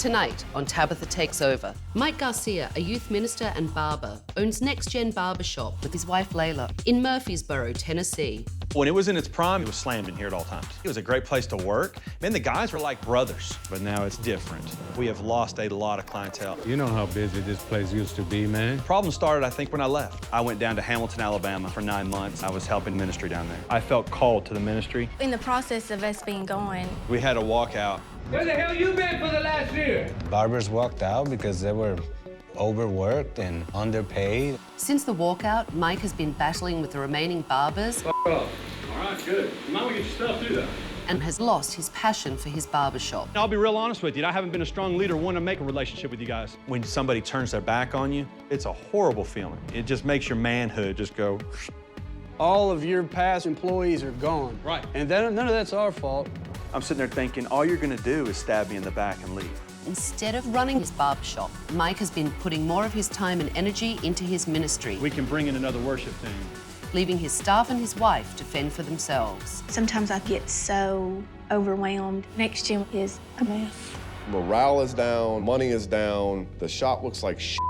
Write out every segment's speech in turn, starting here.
Tonight on Tabatha Takes Over, Mike Garcia, a youth minister and barber, owns Next Gen Barbershop with his wife Lila in Murfreesboro, Tennessee. When it was in its prime, it was slammed in here at all times. It was a great place to work. Man, the guys were like brothers, but now it's different. We have lost a lot of clientele. You know how busy this place used to be, man. Problem started, I think, when I left. I went down to Hamilton, Alabama for 9 months. I was helping ministry down there. I felt called to the ministry. In the process of us being gone, we had a walkout. Where the hell you been for the last year? Barbers walked out because they were overworked and underpaid. Since the walkout, Mike has been battling with the remaining barbers. All right, good. You might want to get your stuff through that. And has lost his passion for his barbershop. I'll be real honest with you, I haven't been a strong leader wanting to make a relationship with you guys. When somebody turns their back on you, it's a horrible feeling. It just makes your manhood just go. All of your past employees are gone. Right. And none of that's our fault. I'm sitting there thinking, all you're gonna do is stab me in the back and leave. Instead of running his barbershop, Mike has been putting more of his time and energy into his ministry, We can bring in another worship team. leaving his staff and his wife to fend for themselves. sometimes I get so overwhelmed. Next Gen is a mess. Morale is down, money is down, the shop looks like shit.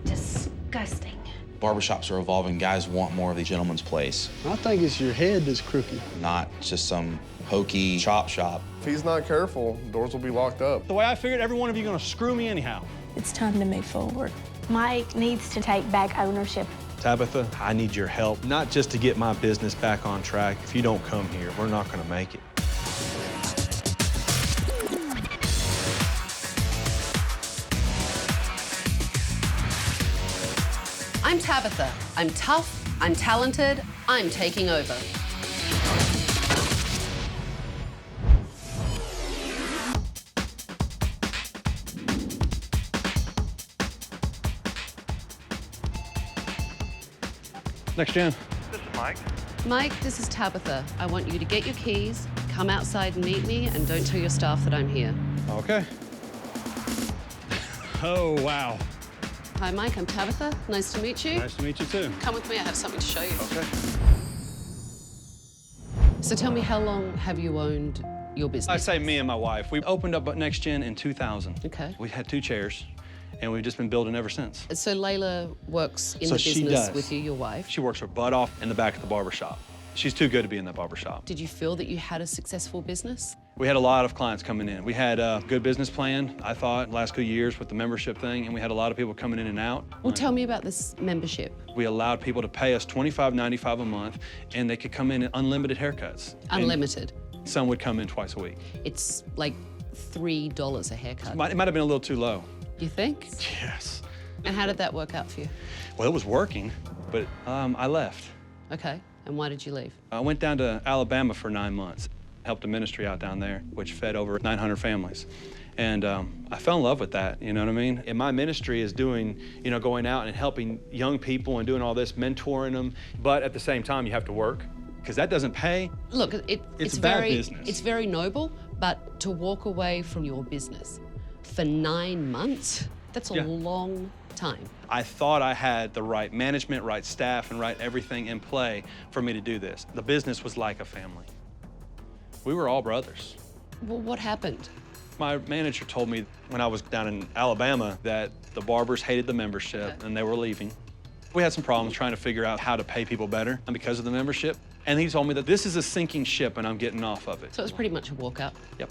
Disgusting. Barbershops are evolving. Guys want more of the gentleman's place, I think it's your head that's crooked. not just some hokey chop shop. If he's not careful, doors will be locked up. The way I figured, every one of you gonna screw me anyhow. It's time to move forward. Mike needs to take back ownership. Tabatha, I need your help, not just to get my business back on track. If you don't come here, we're not gonna make it. I'm Tabatha. I'm tough, I'm talented, I'm taking over. Next Gen. This is Mike. Mike, this is Tabatha. I want you to get your keys, come outside and meet me, and don't tell your staff that I'm here. Okay. Oh, wow. Hi, Mike, I'm Tabatha. Nice to meet you. Nice to meet you too. Come with me, I have something to show you. Okay. So tell me, how long have you owned your business? I say me and my wife. We opened up Next Gen in 2000. Okay. We had 2 chairs, and we've just been building ever since. So Layla works in So the she business does. with you, your wife. She works her butt off in the back of the barber shop. She's too good to be in that barber shop. Did you feel that you had a successful business? We had a lot of clients coming in. We had a good business plan, I thought, last 2 years with the membership thing, and we had a lot of people coming in and out. Well, tell me about this membership. We allowed people to pay us $25.95 a month, and they could come in at unlimited haircuts. Unlimited. And some would come in twice a week. It's like $3 a haircut. It might have been a little too low. You think? Yes. And how did that work out for you? Well, it was working, but I left. Okay, and why did you leave? I went down to Alabama for 9 months, helped a ministry out down there, which fed over 900 families. And I fell in love with that, you know what I mean? And my ministry is doing, you know, going out and helping young people and doing all this, mentoring them. But at the same time, you have to work, because that doesn't pay. Look, It's a bad very, business. It's very noble, but to walk away from your business for 9 months, that's a Yeah. long time. I thought I had the right management, right staff, and right everything in play for me to do this. The business was like a family. We were all brothers. Well, what happened? My manager told me when I was down in Alabama that the barbers hated the membership and they were leaving. We had some problems trying to figure out how to pay people better because of the membership. And he told me that this is a sinking ship and I'm getting off of it. So it was pretty much a walkout. Yep.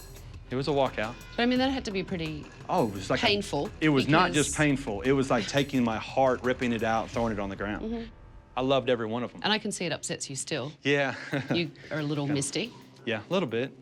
It was a walkout. But I mean, that had to be pretty Oh, it was like painful. It was not because- just painful. It was like taking my heart, ripping it out, throwing it on the ground. I loved every one of them. And I can see it upsets you still. Yeah. You are a little misty. Yeah, a little bit.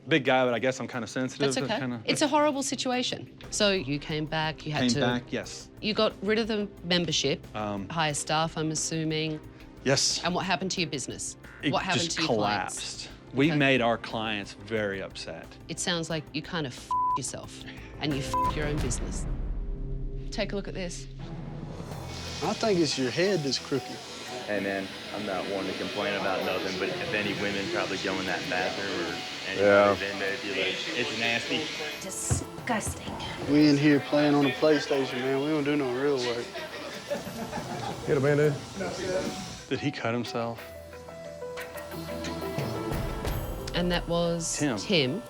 Big guy, but I guess I'm kind of sensitive. That's okay. Kinda, It's a horrible situation. So you came back, you had to... Came back, yes. You got rid of the membership, hire staff, I'm assuming. Yes. And what happened to your business? It What happened just to your collapsed. clients? We Okay. made our clients very upset. It sounds like you kind of yourself and you your own business. Take a look at this. I think it's your head that's crooked. Hey, man, I'm not one to complain about nothing, but if any women probably go in that bathroom or anybody's in there, if you're like, it's nasty. Disgusting. We in here playing on the PlayStation, man. We don't do no real work. Get a Band-Aid? Did he cut himself? And that was Tim.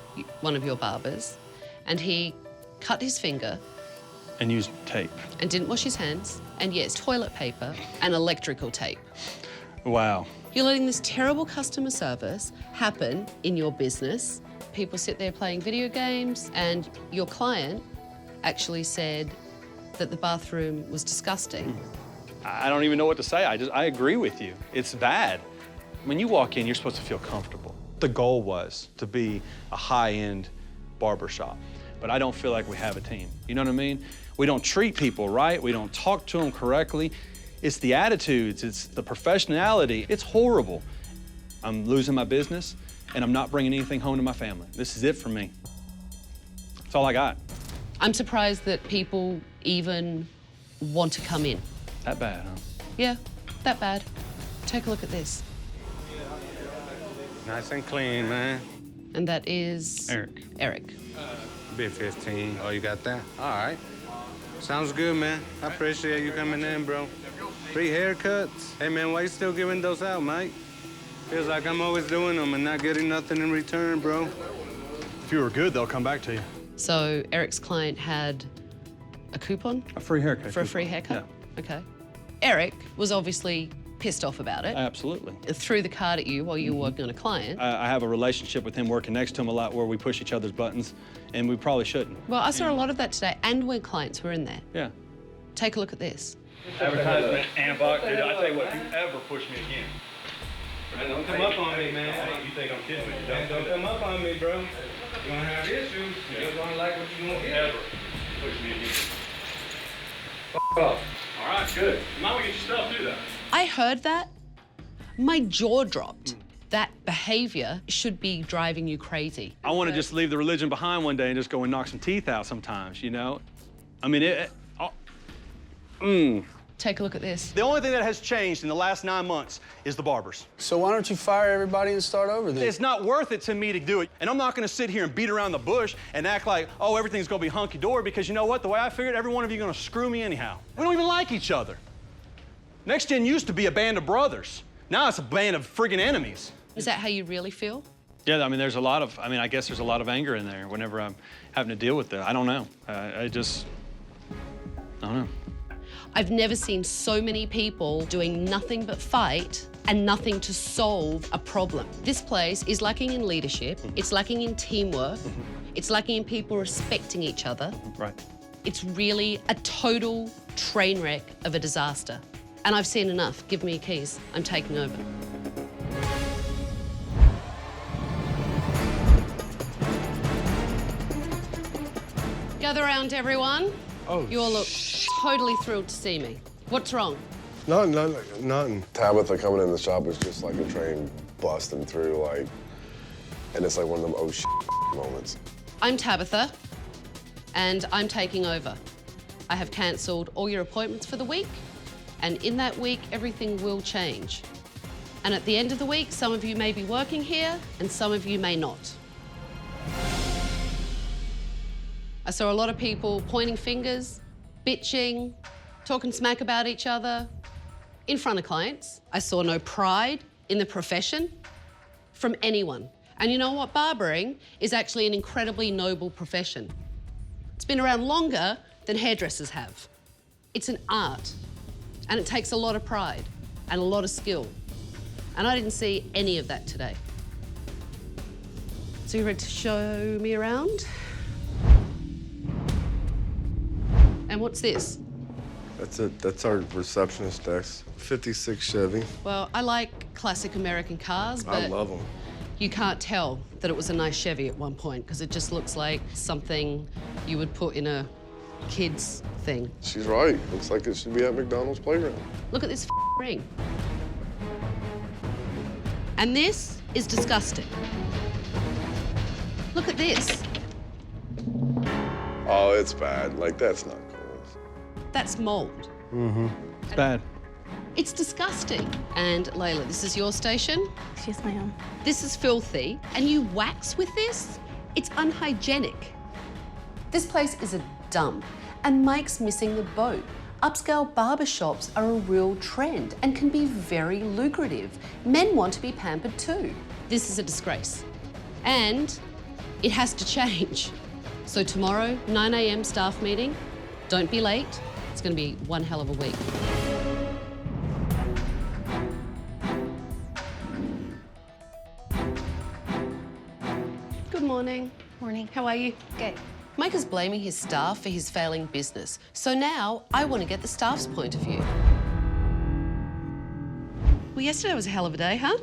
one of your barbers. And he cut his finger, And used tape. and didn't wash his hands, and yes, toilet paper and electrical tape. Wow. You're letting this terrible customer service happen in your business. People sit there playing video games, and your client actually said that the bathroom was disgusting. I don't even know what to say. I agree with you. It's bad. When you walk in, you're supposed to feel comfortable. The goal was to be a high-end barber shop, but I don't feel like we have a team. You know what I mean? We don't treat people right. We don't talk to them correctly. It's the attitudes, it's the professionality. It's horrible. I'm losing my business, and I'm not bringing anything home to my family. This is it for me. That's all I got. I'm surprised that people even want to come in. That bad, huh? Yeah, that bad. Take a look at this. Nice and clean, man. And that is... Eric. Eric. Bid 15. Oh, you got that? All right. Sounds good, man. I appreciate you coming in, bro. Free haircuts. Hey, man, why you still giving those out, mate? Feels like I'm always doing them and not getting nothing in return, bro. If you were good, they'll come back to you. So Eric's client had a coupon? A free haircut. For a free haircut? Yeah. Okay. Eric was obviously pissed off about it. Absolutely. Threw the card at you while you were working on a client. I have a relationship with him working next to him a lot where we push each other's buttons, and we probably shouldn't. Well, I saw a lot of that today, and when clients were in there. Yeah. Take a look at this. Advertisement and box, dude. I tell you what, if you ever push me again. Don't come up on me, man. You think I'm kidding with you? Don't come up on me, bro. You're gonna have issues. You're gonna like what you want. Ever push me again. F off. All right, good. You might want to get your stuff too, though. I heard that. My jaw dropped. That behavior should be driving you crazy. I want to just leave the religion behind one day and just go and knock some teeth out sometimes, you know? I mean, Take a look at this. The only thing that has changed in the last 9 months is the barbers. So why don't you fire everybody and start over then? It's not worth it to me to do it. And I'm not gonna sit here and beat around the bush and act like, oh, everything's gonna be hunky-dory, because you know what? The way I figured, every one of you are gonna screw me anyhow. We don't even like each other. Next Gen used to be a band of brothers. Now it's a band of friggin' enemies. Is that how you really feel? yeah, I mean, there's a lot of, I guess there's a lot of anger in there whenever I'm having to deal with that. I don't know. I don't know. I've never seen so many people doing nothing but fight and nothing to solve a problem. This place is lacking in leadership, it's lacking in teamwork, it's lacking in people respecting each other. Right. It's really a total train wreck of a disaster. And I've seen enough. Give me your keys. I'm taking over. Gather around, everyone. Oh, You all look totally thrilled to see me. What's wrong? Nothing. Tabatha coming in the shop was just like a train busting through, like, and it's like one of them oh shit moments. I'm Tabatha, and I'm taking over. I have cancelled all your appointments for the week, and in that week, everything will change. And at the end of the week, some of you may be working here, and some of you may not. I saw a lot of people pointing fingers, bitching, talking smack about each other in front of clients. I saw no pride in the profession from anyone. And you know what? Barbering is actually an incredibly noble profession. It's been around longer than hairdressers have. It's an art, and it takes a lot of pride and a lot of skill. And I didn't see any of that today. So you ready to show me around? And what's this? That's our receptionist desk. 56 Chevy. Well, I like classic American cars, but I love them. you can't tell that it was a nice Chevy at one point because it just looks like something you would put in a kid's thing. She's right. Looks like it should be at McDonald's playground. Look at this ring. And this is disgusting. Look at this. Oh, it's bad. Like, that's not cool. That's mold. It's bad. It's disgusting. And Layla, this is your station. Yes, ma'am. This is filthy. And you wax with this? It's unhygienic. This place is a dump, and Mike's missing the boat. Upscale barbershops are a real trend and can be very lucrative. Men want to be pampered too. This is a disgrace. And it has to change. So tomorrow, 9 a.m. staff meeting. Don't be late. It's going to be one hell of a week. Good morning. Morning. How are you? Good. Mike is blaming his staff for his failing business. So now I want to get the staff's point of view. Well, yesterday was a hell of a day, huh?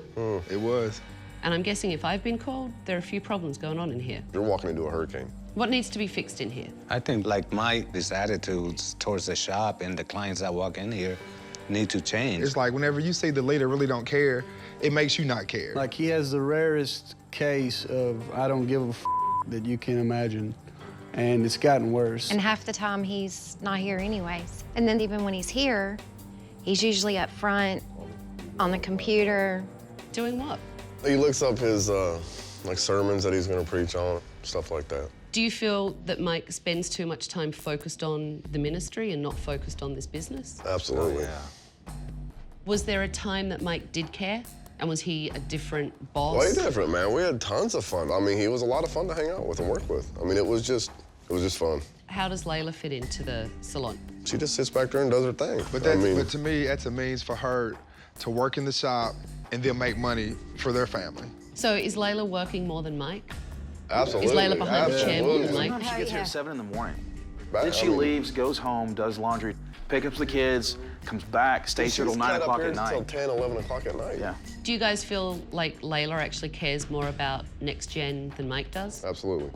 It was. And I'm guessing if I've been called, there are a few problems going on in here. You're walking into a hurricane. What needs to be fixed in here? I think like Mike, his attitudes towards the shop and the clients that walk in here need to change. It's like whenever you see the leader really don't care, it makes you not care. Like, he has the rarest case of I don't give a that you can imagine. And it's gotten worse. And half the time he's not here anyways. And then even when he's here, he's usually up front on the computer. Doing what? He looks up his like sermons that he's gonna preach on, stuff like that. Do you feel that Mike spends too much time focused on the ministry and not focused on this business? Absolutely. Was there a time that Mike did care? And was he a different boss? Way different, man. We had tons of fun. I mean, he was a lot of fun to hang out with and work with. I mean, it was just fun. How does Lila fit into the salon? She just sits back there and does her thing. But to me, that's a means for her to work in the shop and then make money for their family. So is Lila working more than Mike? Absolutely. Is Lila behind the chair more than Mike? Sometimes she gets here at 7 in the morning. Back- Then she leaves, goes home, does laundry, picks up the kids, comes back, stays here till 9 o'clock at night. Till 10, 11 o'clock at night. Yeah. Do you guys feel like Lila actually cares more about next gen than Mike does? Absolutely.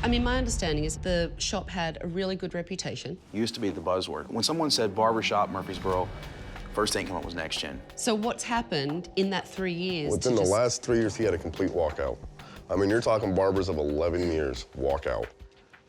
I mean, my understanding is the shop had a really good reputation. Used to be the buzzword. When someone said barbershop Murfreesboro, first thing came up was next gen. So what's happened in that 3 years? Within the last 3 years, he had a complete walkout. I mean, you're talking barbers of 11 years walkout.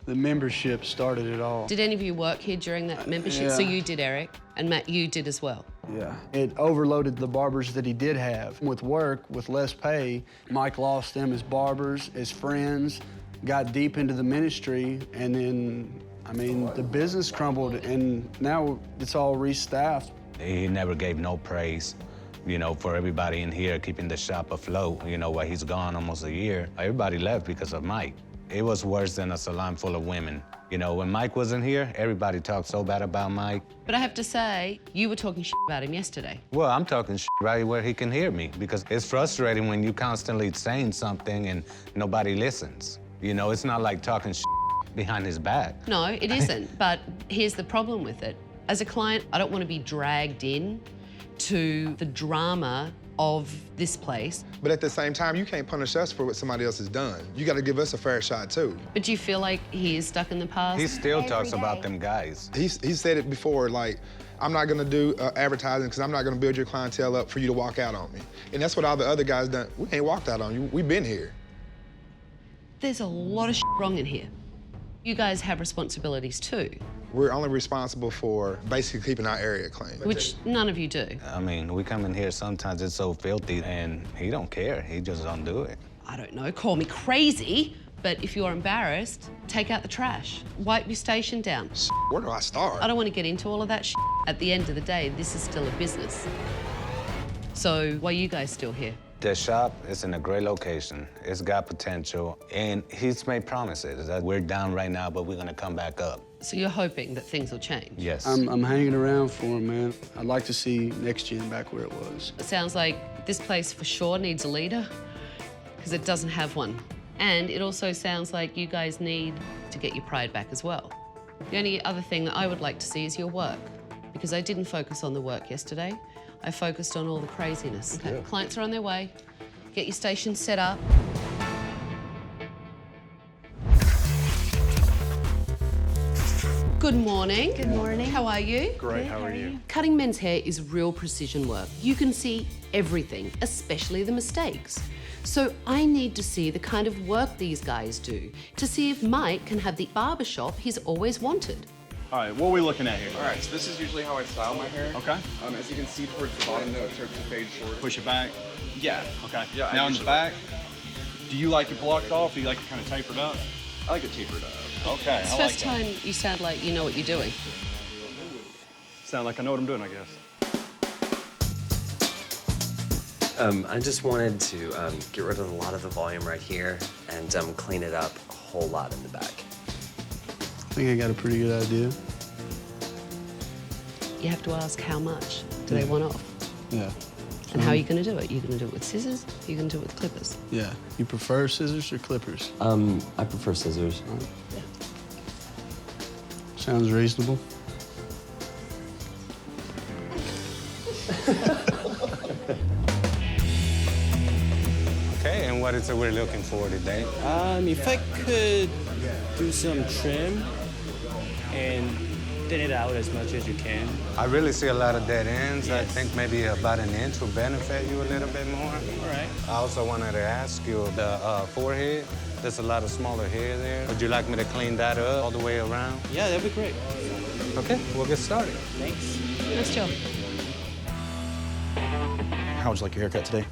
The membership started it all. Did any of you work here during that membership? Yeah. So you did, Eric, and Matt, you did as well. Yeah. It overloaded the barbers that he did have. With work, with less pay, Mike lost them as barbers, as friends, got deep into the ministry, and then, I mean, the business crumbled, and now it's all restaffed. He never gave no praise, you know, for everybody in here keeping the shop afloat. You know, while he's gone almost a year, everybody left because of Mike. It was worse than a salon full of women. You know, when Mike wasn't here, everybody talked so bad about Mike. But I have to say, you were talking shit about him yesterday. Well, I'm talking shit right where he can hear me, because it's frustrating when you constantly saying something and nobody listens. You know, it's not like talking shit behind his back. No, it isn't. But here's the problem with it. As a client, I don't want to be dragged in to the drama of this place. But at the same time, you can't punish us for what somebody else has done. You got to give us a fair shot, too. But do you feel like he is stuck in the past? He still talks about them guys. He said it before, like, I'm not gonna do advertising because I'm not gonna build your clientele up for you to walk out on me. And that's what all the other guys done. We ain't walked out on you, we've been here. There's a lot of shit wrong in here. You guys have responsibilities too. We're only responsible for basically keeping our area clean. Which none of you do. I mean, we come in here, sometimes it's so filthy, and he don't care. He just don't do it. I don't know, call me crazy, but if you're embarrassed, take out the trash. Wipe your station down. Where do I start? I don't want to get into all of that shit. At the end of the day, this is still a business. So why are you guys still here? The shop is in a great location. It's got potential, and he's made promises that we're down right now, but we're gonna come back up. So you're hoping that things will change? Yes. I'm hanging around for him, man. I'd like to see next gen back where it was. It sounds like this place for sure needs a leader, because it doesn't have one. And it also sounds like you guys need to get your pride back as well. The only other thing that I would like to see is your work, because I didn't focus on the work yesterday. I focused on all the craziness. Okay, yeah. Clients are on their way. Get your station set up. Good morning. Good morning. How are you? Great, how are you? Cutting men's hair is real precision work. You can see everything, especially the mistakes. So I need to see the kind of work these guys do to see if Mike can have the barbershop he's always wanted. All right, what are we looking at here? All right, so this is usually how I style my hair. Okay. As you can see towards the bottom, though, it starts to fade short. Push it back. Yeah. Okay. Yeah. Now in the back, do you like it blocked off, or do you like it kind of tapered up? I like it tapered up. Okay, It's the first time you sound like you know what you're doing. Sound like I know what I'm doing, I guess. I just wanted to get rid of a lot of the volume right here and clean it up a whole lot in the back. I think I got a pretty good idea. You have to ask how much do they want off? Yeah. And how are you going to do it? You're going to do it with scissors? You're going to do it with clippers? Yeah. You prefer scissors or clippers? I prefer scissors. Yeah. Sounds reasonable. Okay, and what is it we're looking for today? If I could do some trim and thin it out as much as you can. I really see a lot of dead ends. Yes. I think maybe about an inch will benefit you a little bit more. All right. I also wanted to ask you, the forehead, there's a lot of smaller hair there. Would you like me to clean that up all the way around? Yeah, that'd be great. Okay, we'll get started. Thanks. Nice job. How would you like your haircut today?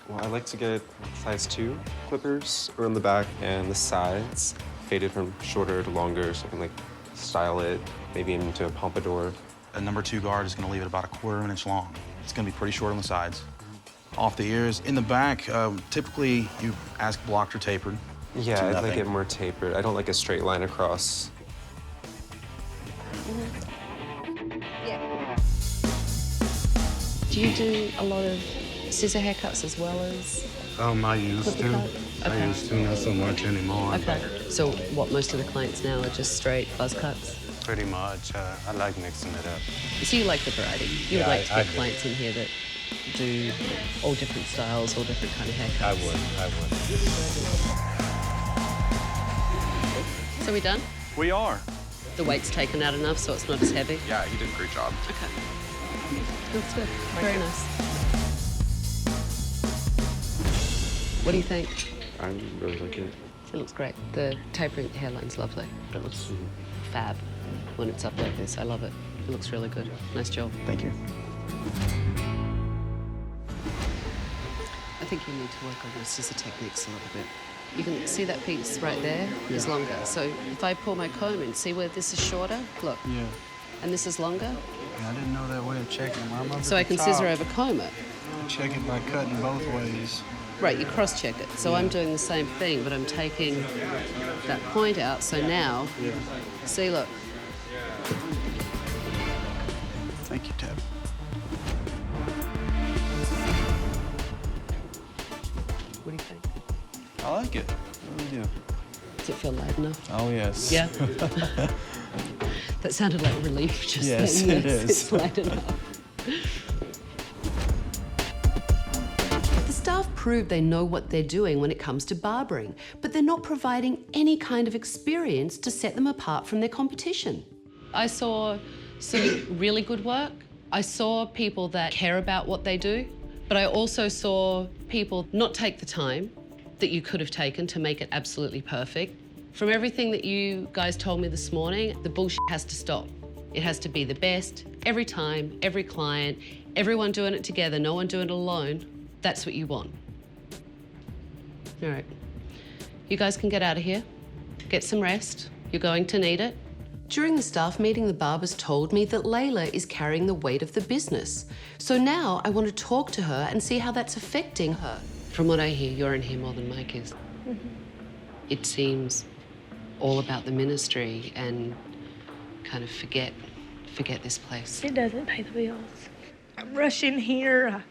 Well, I like to get size 2 clippers around the back and the sides, faded from shorter to longer, so I can like style it, maybe into a pompadour. A number 2 guard is going to leave it about 1/4 of an inch long. It's going to be pretty short on the sides. Off the ears. In the back, typically you ask blocked or tapered. Yeah, I'd like it more tapered. I don't like a straight line across. Do you do a lot of scissor haircuts as well as I used to. Okay. I used to, not so much anymore. Okay. So what, most of the clients now are just straight buzz cuts? Pretty much. I like mixing it up. So you like the variety. You would Yeah, like to get clients in here that do all different styles, all different kind of haircuts. I would. So we done? We are. The weight's taken out enough so it's not as heavy? Yeah, you did a great job. Okay. Looks good. Very nice. What do you think? I really like it. It looks great. The tapering hairline's lovely. It looks fab when it's up like this. I love it. It looks really good. Nice job. Thank you. I think you need to work on your scissor techniques a little bit. You can see that piece right there is longer. So if I pull my comb in, see where this is shorter? Look. Yeah. And this is longer? Yeah, I didn't know that way of checking. I'm up So at I the can top. scissor over comb it. Check it by cutting both ways. Right, you cross-check it. So I'm doing the same thing, but I'm taking that point out. So now, see, look. Thank you, Tab. What do you think? I like it. I really do. Does it feel light enough? Oh, yes. Yeah? That sounded like relief just Yes, then. it is. It's light enough. The staff prove they know what they're doing when it comes to barbering, but they're not providing any kind of experience to set them apart from their competition. I saw some really good work. I saw people that care about what they do, but I also saw people not take the time that you could have taken to make it absolutely perfect. From everything that you guys told me this morning, the bullshit has to stop. It has to be the best, every time, every client, everyone doing it together, no one doing it alone. That's what you want. All right. You guys can get out of here. Get some rest. You're going to need it. During the staff meeting, the barbers told me that Lila is carrying the weight of the business. So now I want to talk to her and see how that's affecting her. From what I hear, you're in here more than Mike is. It seems all about the ministry and kind of forget this place. It doesn't pay the bills. I rush in here,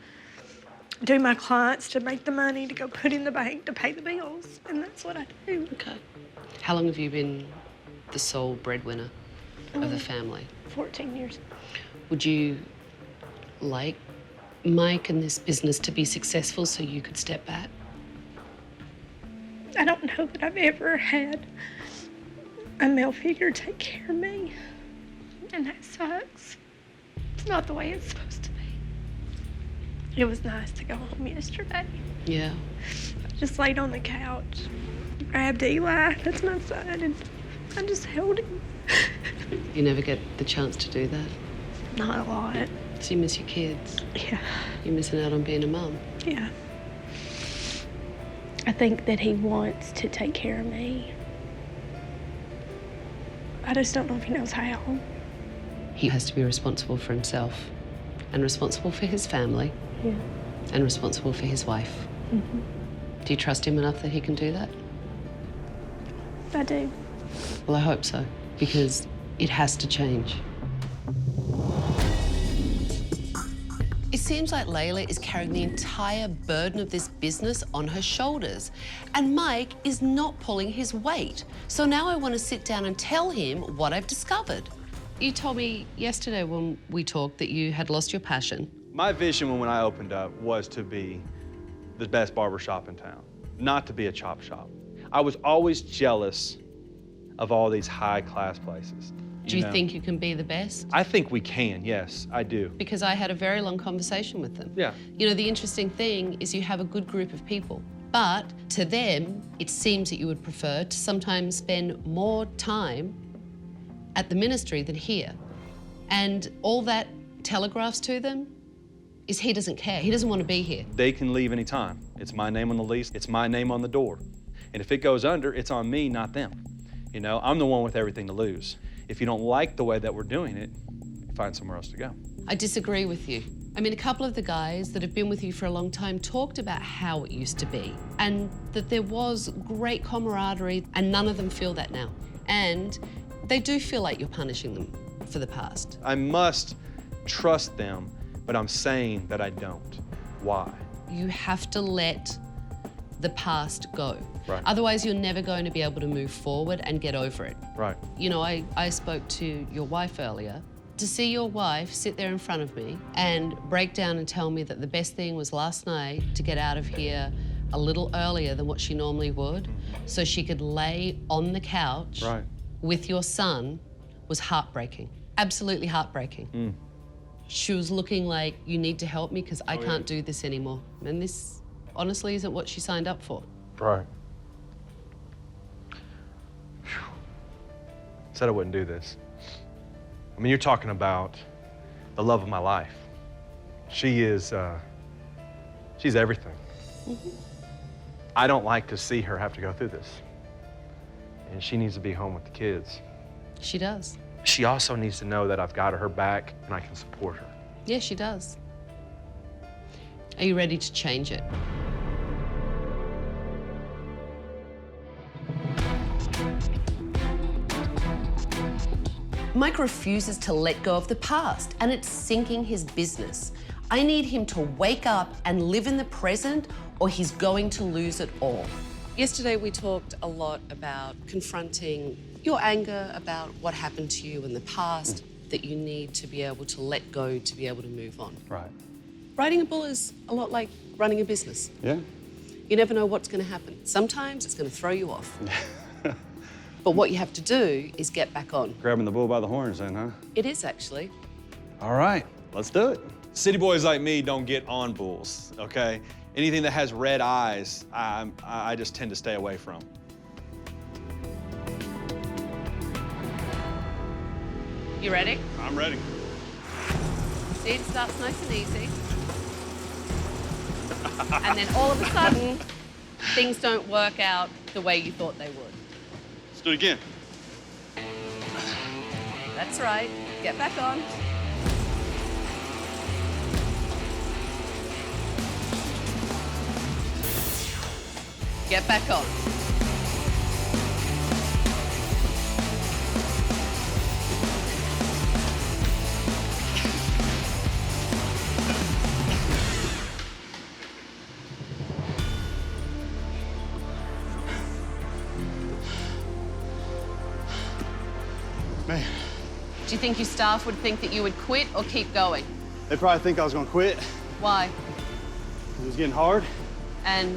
I do my clients to make the money to go put in the bank to pay the bills, and that's what I do. Okay. How long have you been the sole breadwinner of the family? 14 years. Would you like Mike and this business to be successful so you could step back? I don't know that I've ever had a male figure take care of me, and that sucks. It's not the way it's supposed to be. It was nice to go home yesterday. Yeah. I just laid on the couch, grabbed Eli, that's my son, and I just held him. You never get the chance to do that? Not a lot. So you miss your kids? Yeah. You're missing out on being a mum? Yeah. I think that he wants to take care of me. I just don't know if he knows how. He has to be responsible for himself and responsible for his family. Yeah. And responsible for his wife. Mm-hmm. Do you trust him enough that he can do that? I do. Well, I hope so, because it has to change. It seems like Lila is carrying the entire burden of this business on her shoulders, and Mike is not pulling his weight. So now I want to sit down and tell him what I've discovered. You told me yesterday when we talked that you had lost your passion. My vision when I opened up was to be the best barber shop in town, not to be a chop shop. I was always jealous of all these high-class places. Do you know? think you can be the best? I think we can, yes, I do. Because I had a very long conversation with them. Yeah. You know, the interesting thing is you have a good group of people, but to them, it seems that you would prefer to sometimes spend more time at the ministry than here. And all that telegraphs to them is he doesn't care. He doesn't want to be here. They can leave anytime. It's my name on the lease, it's my name on the door. And if it goes under, it's on me, not them. You know, I'm the one with everything to lose. If you don't like the way that we're doing it, find somewhere else to go. I disagree with you. I mean, a couple of the guys that have been with you for a long time talked about how it used to be and that there was great camaraderie, and none of them feel that now. And they do feel like you're punishing them for the past. I must trust them, but I'm saying that I don't. Why? You have to let the past go. Right. Otherwise, you're never going to be able to move forward and get over it. Right. You know, I spoke to your wife earlier. To see your wife sit there in front of me and break down and tell me that the best thing was last night to get out of here a little earlier than what she normally would, so she could lay on the couch Right. with your son, was heartbreaking. Absolutely heartbreaking. She was looking like, you need to help me because I can't do this anymore. And this honestly isn't what she signed up for. Right. Said I wouldn't do this. I mean, you're talking about the love of my life. She is, she's everything. I don't like to see her have to go through this. And she needs to be home with the kids. She does. She also needs to know that I've got her back and I can support her. Yeah, she does. Are you ready to change it? Mike refuses to let go of the past, and it's sinking his business. I need him to wake up and live in the present, or he's going to lose it all. Yesterday, we talked a lot about confronting your anger about what happened to you in the past, that you need to be able to let go to be able to move on. Right. Riding a bull is a lot like running a business. Yeah. You never know what's going to happen. Sometimes it's going to throw you off. But what you have to do is get back on. Grabbing the bull by the horns then, huh? It is, actually. All right, let's do it. City boys like me don't get on bulls, okay? Anything that has red eyes, I just tend to stay away from. You ready? I'm ready. See, it starts nice and easy. And then all of a sudden, things don't work out the way you thought they would. Let's do it again. That's right. Get back on. Get back on. Man, Do you think your staff would think that you would quit or keep going? they probably think I was gonna quit. Why? It was getting hard. And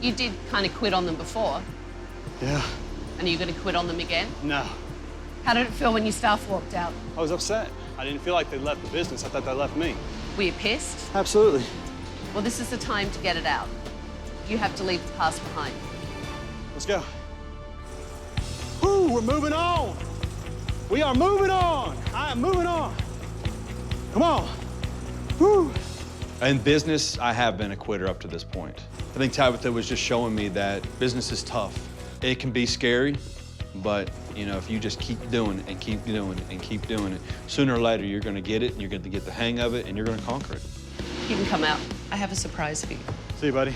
you did kind of quit on them before. Yeah. And are you going to quit on them again? No. How did it feel when your staff walked out? I was upset. I didn't feel like they left the business. I thought they left me. Were you pissed? Absolutely. Well, this is the time to get it out. You have to leave the past behind. Let's go. Woo, we're moving on. We are moving on. I am moving on. Come on. Woo. In business, I have been a quitter up to this point. I think Tabatha was just showing me that business is tough. It can be scary, but you know, if you just keep doing it and keep doing it and keep doing it, sooner or later you're gonna get it, and you're gonna get the hang of it, and you're gonna conquer it. You can come out. I have a surprise for you. See you, buddy.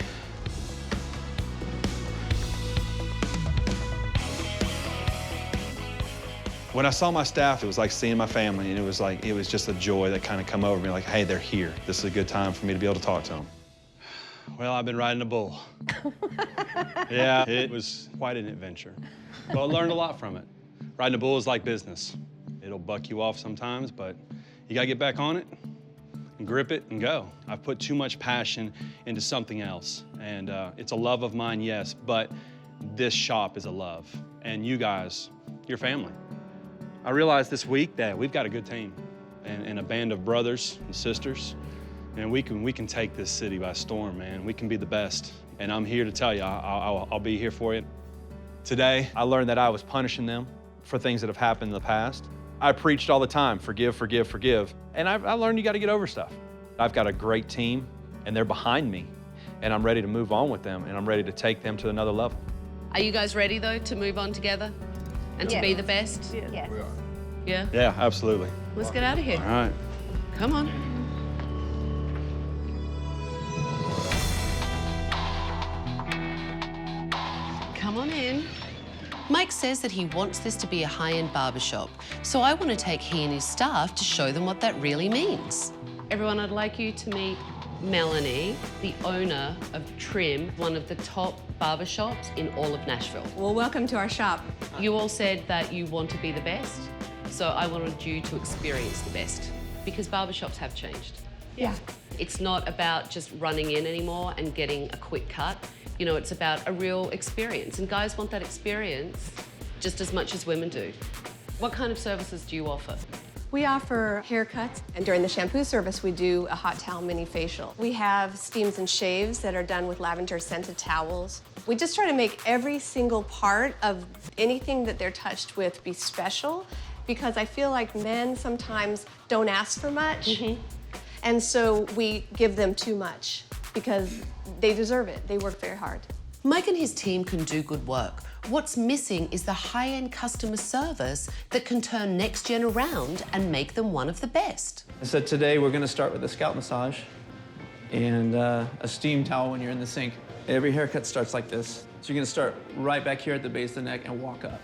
When I saw my staff, it was like seeing my family, and it was just a joy that kind of come over me, like, hey, they're here. This is a good time for me to be able to talk to them. Well, I've been riding a bull. Yeah, it was quite an adventure. But I learned a lot from it. Riding a bull is like business. It'll buck you off sometimes, but you gotta get back on it and grip it and go. I've put too much passion into something else, and it's a love of mine, yes, but this shop is a love, and you guys, your family. I realized this week that we've got a good team and a band of brothers and sisters, and we can take this city by storm, man. We can be the best, and I'm here to tell you, I'll be here for you. Today, I learned that I was punishing them for things that have happened in the past. I preached all the time, forgive, forgive, forgive, and I learned you gotta get over stuff. I've got a great team, and they're behind me, and I'm ready to move on with them, and I'm ready to take them to another level. Are you guys ready, though, to move on together and to be the best? Yes. We are. Yeah? Yeah, absolutely. Let's get out of here. All right. Come on. Come on in. Mike says that he wants this to be a high-end barbershop, so I want to take he and his staff to show them what that really means. Everyone, I'd like you to meet Melanie, the owner of Trim, one of the top barbershops in all of Nashville. Well, welcome to our shop. You all said that you want to be the best, so I wanted you to experience the best, because barbershops have changed. Yeah. It's not about just running in anymore and getting a quick cut. You know, it's about a real experience, and guys want that experience just as much as women do. What kind of services do you offer? We offer haircuts, and during the shampoo service, we do a hot towel mini facial. We have steams and shaves that are done with lavender scented towels. We just try to make every single part of anything that they're touched with be special, because I feel like men sometimes don't ask for much, and so we give them too much because they deserve it. They work very hard. Mike and his team can do good work. What's missing is the high-end customer service that can turn Next Gen around and make them one of the best. So today we're gonna start with a scalp massage and a steam towel when you're in the sink. Every haircut starts like this. So you're gonna start right back here at the base of the neck and walk up.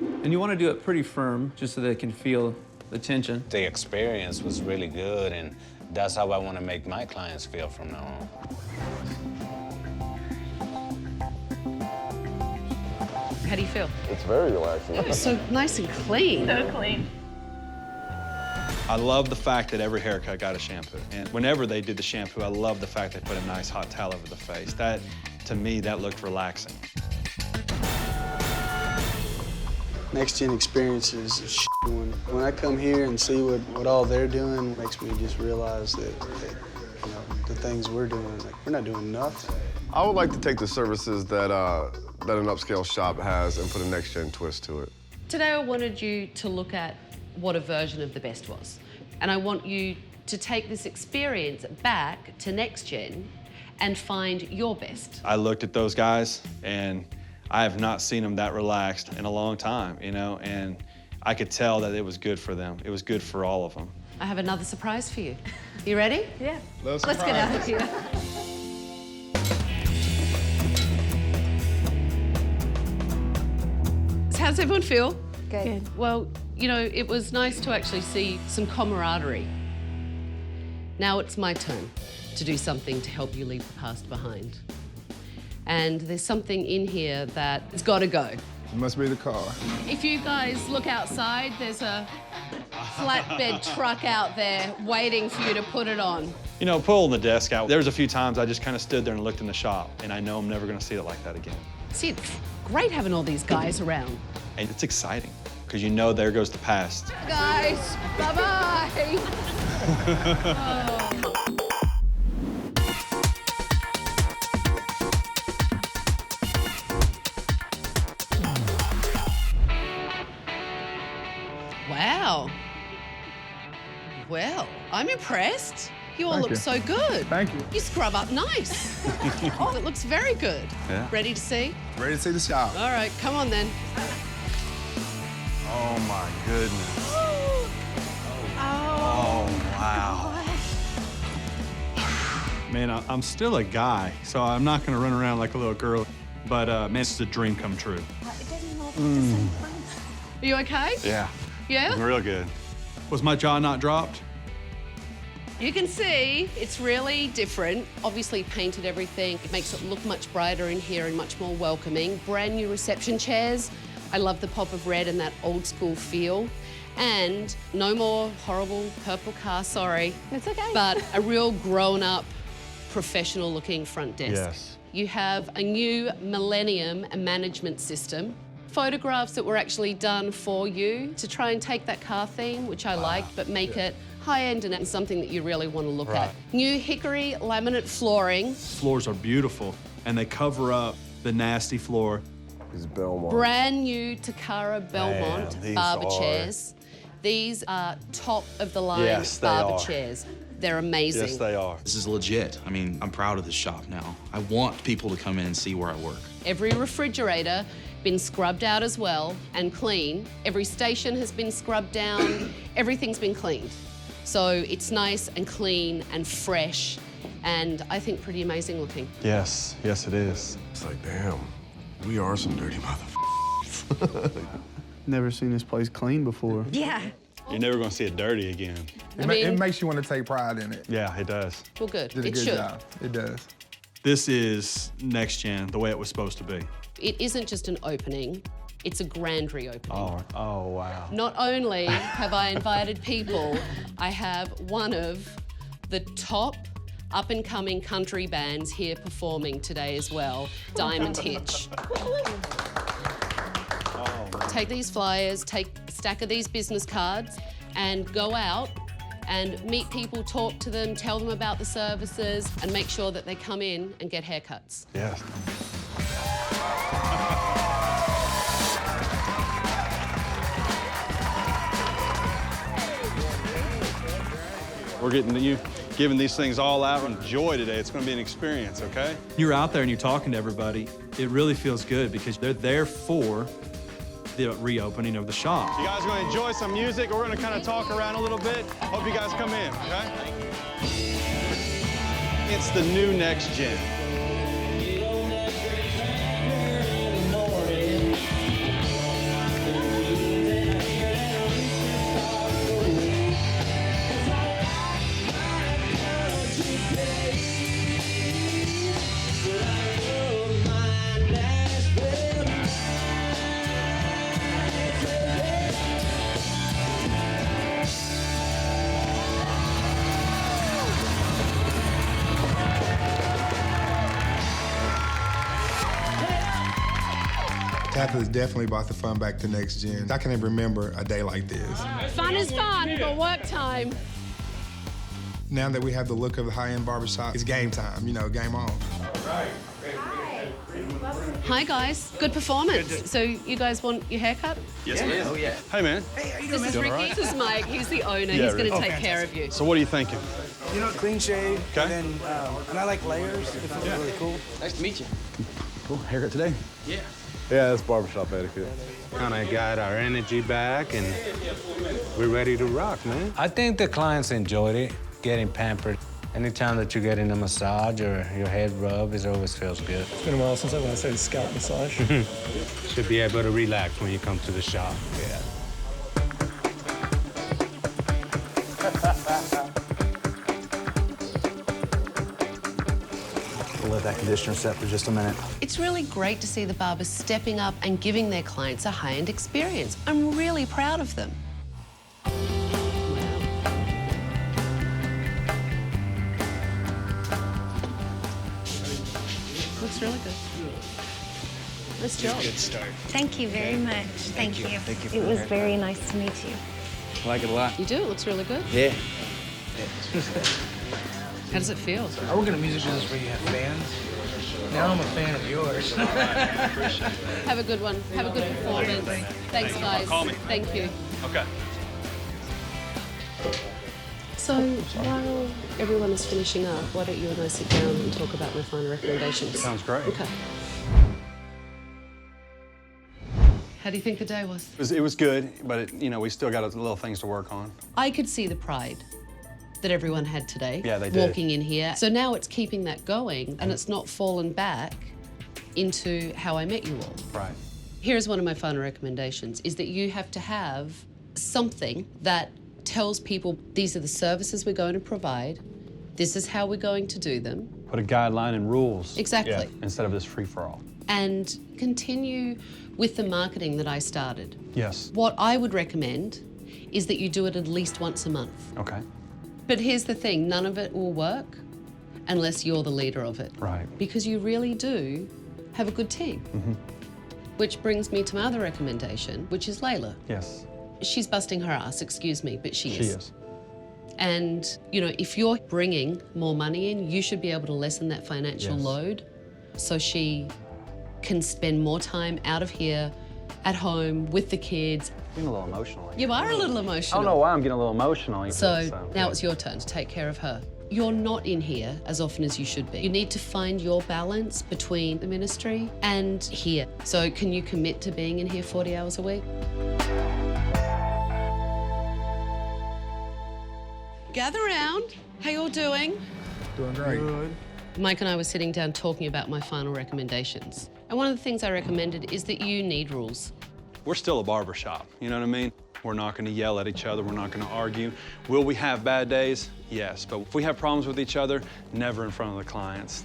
And you wanna do it pretty firm just so they can feel the tension. The experience was really good, and that's how I want to make my clients feel from now on. How do you feel? It's very relaxing. It's so nice and clean. So clean. I love the fact that every haircut got a shampoo. And whenever they did the shampoo, I love the fact they put a nice hot towel over the face. That, to me, that looked relaxing. Next Gen experiences is shit. When I come here and see what all they're doing, it makes me just realize that you know, the things we're doing, like, we're not doing nothing. I would like to take the services that that an upscale shop has and put a Next Gen twist to it. Today I wanted you to look at what a version of the best was. And I want you to take this experience back to Next Gen and find your best. I looked at those guys, and I have not seen them that relaxed in a long time, you know, and I could tell that it was good for them. It was good for all of them. I have another surprise for you. You ready? Yeah. Let's get out of here. How does everyone feel? Good. Well, you know, it was nice to actually see some camaraderie. Now it's my turn to do something to help you leave the past behind. And there's something in here that it's got to go. It must be the car. If you guys look outside, there's a flatbed truck out there waiting for you to put it on. You know, pulling the desk out, there was a few times I just kind of stood there and looked in the shop, and I know I'm never going to see it like that again. See, it's great having all these guys around. And it's exciting, because you know there goes the past. Guys, bye-bye. Oh. Wow. Well, I'm impressed. You all Thank look you. so good. Thank you. You scrub up nice. Oh, it looks very good. Yeah. Ready to see? Ready to see the shop. All right, come on then. Oh my goodness. Oh, wow. Man, I'm still a guy, so I'm not gonna run around like a little girl, but man, it's a dream come true. Are you okay? Yeah. Yeah? Real good. Was my jaw not dropped? You can see it's really different. Obviously painted everything. It makes it look much brighter in here and much more welcoming. Brand new reception chairs. I love the pop of red and that old school feel. And no more horrible purple car, sorry. It's okay. But a real grown-up, professional-looking front desk. Yes. You have a new millennium management system. Photographs that were actually done for you to try and take that car theme, which I liked, but make it high-end and something that you really want to look at. New hickory laminate flooring. Floors are beautiful, and they cover up the nasty floor. These Belmont. Brand new Takara Belmont Man, barber these are- chairs. These are top of the line Yes, they barber are. chairs. They're amazing. Yes, they are. This is legit. I mean, I'm proud of this shop now. I want people to come in and see where I work. Every refrigerator been scrubbed out as well and clean. Every station has been scrubbed down. Everything's been cleaned. So it's nice and clean and fresh and I think pretty amazing looking. Yes, yes it is. It's like, damn, we are some dirty motherfuckers. Never seen this place clean before. Yeah. You're never gonna see it dirty again. It makes you want to take pride in it. Yeah, it does. Well, good. Did a It good should. job. It does. This is next gen, the way it was supposed to be. It isn't just an opening, it's a grand reopening. Oh wow. Not only have I invited people, I have one of the top up-and-coming country bands here performing today as well, Diamond Hitch. Take these flyers, take a stack of these business cards and go out and meet people, talk to them, tell them about the services and make sure that they come in and get haircuts. Yes. We're getting you giving these things all out in joy today. It's going to be an experience, okay? You're out there and you're talking to everybody. It really feels good because they're there for the reopening of the shop. You guys are going to enjoy some music. We're going to kind of talk around a little bit. Hope you guys come in, okay? It's the new next gen. Tabatha has definitely brought the fun back to next gen. I can even remember a day like this. Fun is fun, but work time. Now that we have the look of the high-end barbershop, it's game time, game on. Hi guys, good performance. So you guys want your haircut? Yes, ma'am. Oh, yeah. Hey, man. Hey, how you doing, This is Ricky, this is Mike, he's the owner, Yeah, he's gonna Ricky. take care of you. So what are you thinking? You know, clean shave. Okay. And I like layers. They feel really cool. Nice to meet you. Cool. Haircut today? Yeah. Yeah, that's barbershop etiquette. Kind of got our energy back and we're ready to rock, man. I think the clients enjoyed it, getting pampered. Anytime that you're getting a massage or your head rub, it always feels good. It's been a while since I went and said scalp massage. Should be able to relax when you come to the shop. Yeah. We'll let that conditioner set for just a minute. It's really great to see the barbers stepping up and giving their clients a high-end experience. I'm really proud of them. Looks really good. Nice job. Good start. Thank you very much. Thank you. Thank you for It the was haircut. very nice to meet you. I like it a lot. You do, it looks really good. Yeah. How does it feel? I work in a music business where you have fans. Now I'm a fan of yours. Have a good one. Have a good performance. Thanks, guys. Call me. Thank you. Okay. So while everyone is finishing up, why don't you and I sit down and talk about my final recommendations? Sounds great. Okay. How do you think the day was? It was good, but we still got little things to work on. I could see the pride that everyone had today. Yeah, they did. Walking in here. So now it's keeping that going and it's not fallen back into how I met you all. Right. Here's one of my final recommendations, is that you have to have something that tells people these are the services we're going to provide, this is how we're going to do them. Put a guideline and rules. Exactly. Instead of this free-for-all. And continue with the marketing that I started. Yes. What I would recommend is that you do it at least once a month. Okay. But here's the thing, none of it will work unless you're the leader of it. Right. Because you really do have a good team. Which brings me to my other recommendation, which is Lila. Yes. She's busting her ass, excuse me, but she is. She is. And, you know, if you're bringing more money in, you should be able to lessen that financial Yes. load so she can spend more time out of here, at home, with the kids. I'm getting a little emotional. You are a little I emotional. don't know why I'm getting a little emotional. So now it's your turn to take care of her. You're not in here as often as you should be. You need to find your balance between the ministry and here. So can you commit to being in here 40 hours a week? Gather around. How you all doing? Doing great. Good. Mike and I were sitting down talking about my final recommendations. And one of the things I recommended is that you need rules. We're still a barber shop, you know what I mean? We're not gonna yell at each other, we're not gonna argue. Will we have bad days? Yes, but if we have problems with each other, never in front of the clients.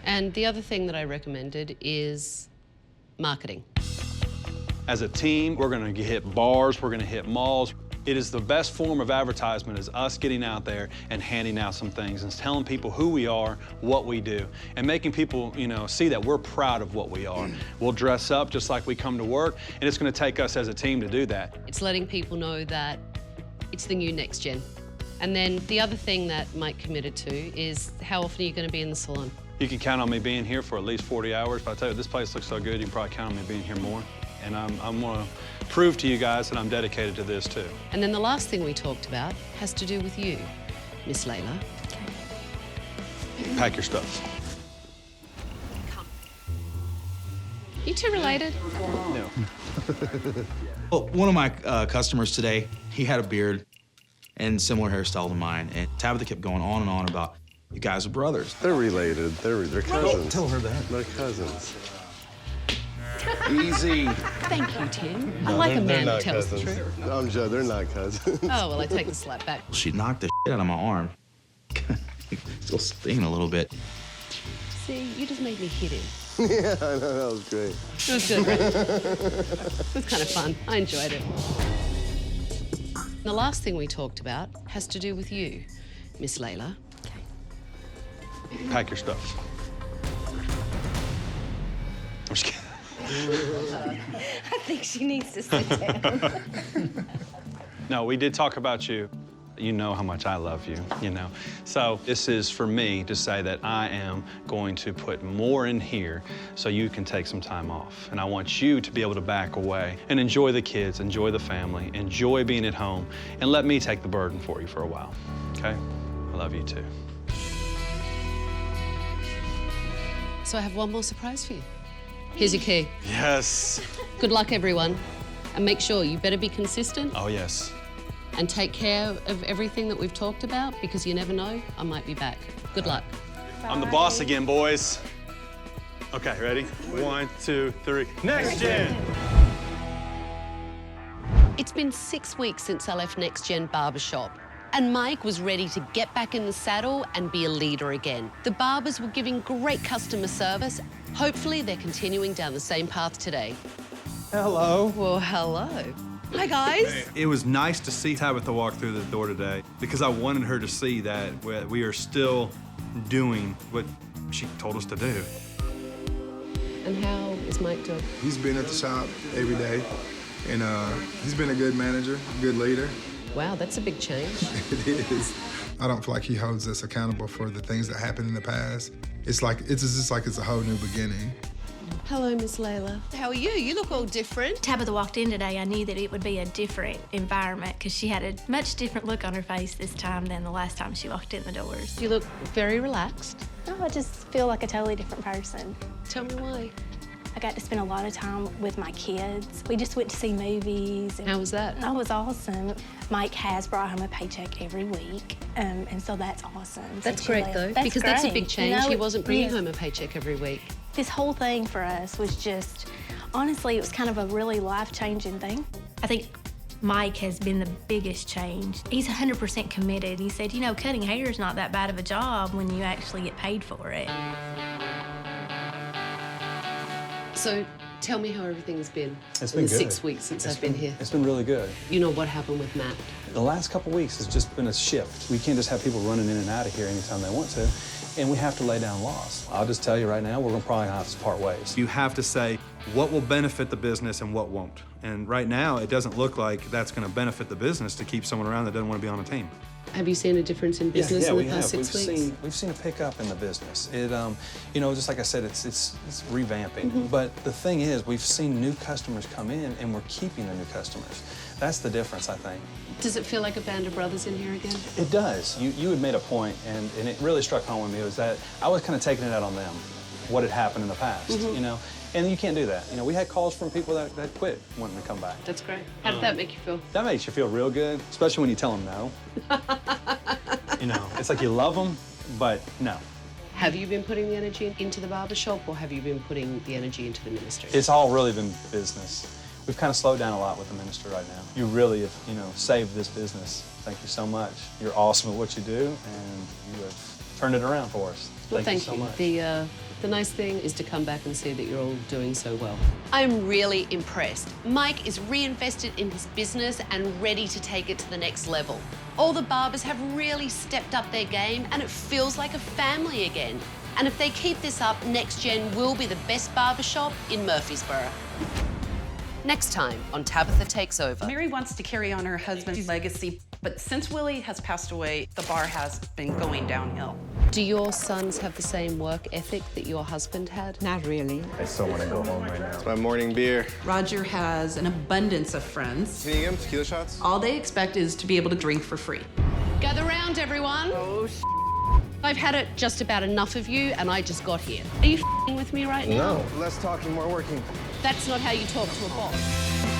And the other thing that I recommended is marketing. As a team, we're gonna hit bars, we're gonna hit malls. It is the best form of advertisement is us getting out there and handing out some things and telling people who we are, what we do, and making people, you know, see that we're proud of what we are. We'll dress up just like we come to work, and it's gonna take us as a team to do that. It's letting people know that it's the new next gen. And then the other thing that Mike committed to is how often are you gonna be in the salon? You can count on me being here for at least 40 hours, but I tell you, this place looks so good, you can probably count on me being here more. And I'm gonna prove to you guys that I'm dedicated to this too. And then the last thing we talked about has to do with you, Miss Lila. Pack your stuff. You two related? No. Well, one of my customers today, he had a beard and similar hairstyle to mine, and Tabatha kept going on and on about, you guys are brothers. They're related. They're cousins. Tell her that. They're cousins. Easy. Thank you, Tim. I No, like a they're man who not tells the cousins. truth. I'm joking. They're not cousins. Oh, well, I take the slap back. She knocked the shit out of my arm. Still stinging a little bit. See, you just made me hit him. Yeah, I know. That was great. It was good, right? It was kind of fun. I enjoyed it. The last thing we talked about has to do with you, Miss Layla. Pack your stuff. I'm just kidding. I think she needs to sit down. No, we did talk about you. You know how much I love you, you know. So this is for me to say that I am going to put more in here so you can take some time off. And I want you to be able to back away and enjoy the kids, enjoy the family, enjoy being at home, and let me take the burden for you for a while, okay? I love you too. So I have one more surprise for you. Here's your key. Yes. Good luck, everyone. And make sure you better be consistent Oh, yes. and take care of everything that we've talked about, because you never know, I might be back. Good luck. I'm the boss again, boys. Okay, ready? 1, 2, 3. Next Gen! It's been 6 weeks since I left Next Gen Barbershop, and Mike was ready to get back in the saddle and be a leader again. The barbers were giving great customer service. Hopefully, they're continuing down the same path today. Hello. Well, hello. Hi, guys. It was nice to see Tabatha walk through the door today because I wanted her to see that we are still doing what she told us to do. And how is Mike doing? He's been at the shop every day, and he's been a good manager, good leader. Wow, that's a big change. It is. I don't feel like he holds us accountable for the things that happened in the past. It's just like it's a whole new beginning. Hello, Miss Layla. How are you? You look all different. Tabatha walked in today, I knew that it would be a different environment because she had a much different look on her face this time than the last time she walked in the doors. You look very relaxed. No, I just feel like a totally different person. Tell me why. I got to spend a lot of time with my kids. We just went to see movies. How was that? That was awesome. Mike has brought home a paycheck every week, and so that's awesome. That's Since great, you though, left. because that's a big great. change. You know, He wasn't bringing yes. home a paycheck every week. This whole thing for us was just Honestly, it was kind of a really life-changing thing. I think Mike has been the biggest change. He's 100% committed. He said, you know, cutting hair is not that bad of a job when you actually get paid for it. So tell me how everything's been It's in been the good. 6 weeks since I've been here. It's been really good. You know what happened with Matt? The last couple weeks has just been a shift. We can't just have people running in and out of here anytime they want to, and we have to lay down laws. I'll just tell you right now, we're gonna probably have to part ways. You have to say what will benefit the business and what won't. And right now, it doesn't look like that's gonna benefit the business to keep someone around that doesn't want to be on a team. Have you seen a difference in business in the past 6 weeks? We've seen a pickup in the business. It, you know, just like I said, it's revamping. Mhm. But the thing is, we've seen new customers come in, and we're keeping the new customers. That's the difference, I think. Does it feel like a band of brothers in here again? It does. You had made a point, and it really struck home with me, was that I was kind of taking it out on them, what had happened in the past, Mhm. you know? And you can't do that. You know, we had calls from people that quit wanting to come back. That's great. How did that make you feel? That makes you feel real good, especially when you tell them no. You know, it's like you love them, but no. Have you been putting the energy into the barber shop, or have you been putting the energy into the ministry? It's all really been business. We've kind of slowed down a lot with the minister right now. You really have, you know, saved this business. Thank you so much. You're awesome at what you do, and you have turned it around for us. Well, thank so you. much. The nice thing is to come back and see that you're all doing so well. I'm really impressed. Mike is reinvested in his business and ready to take it to the next level. All the barbers have really stepped up their game, and it feels like a family again. And if they keep this up, Next Gen will be the best barbershop in Murfreesboro. Next time on Tabatha Takes Over. Mary wants to carry on her husband's legacy, but since Willie has passed away, the bar has been going downhill. Do your sons have the same work ethic that your husband had? Not really. I still want to go home right now. It's my morning beer. Roger has an abundance of friends. Can you get him tequila shots? All they expect is to be able to drink for free. Gather round, everyone. Oh, I've had it just about enough of you, and I just got here. Are you with me right now? No, less talking, more working. That's not how you talk to a boss.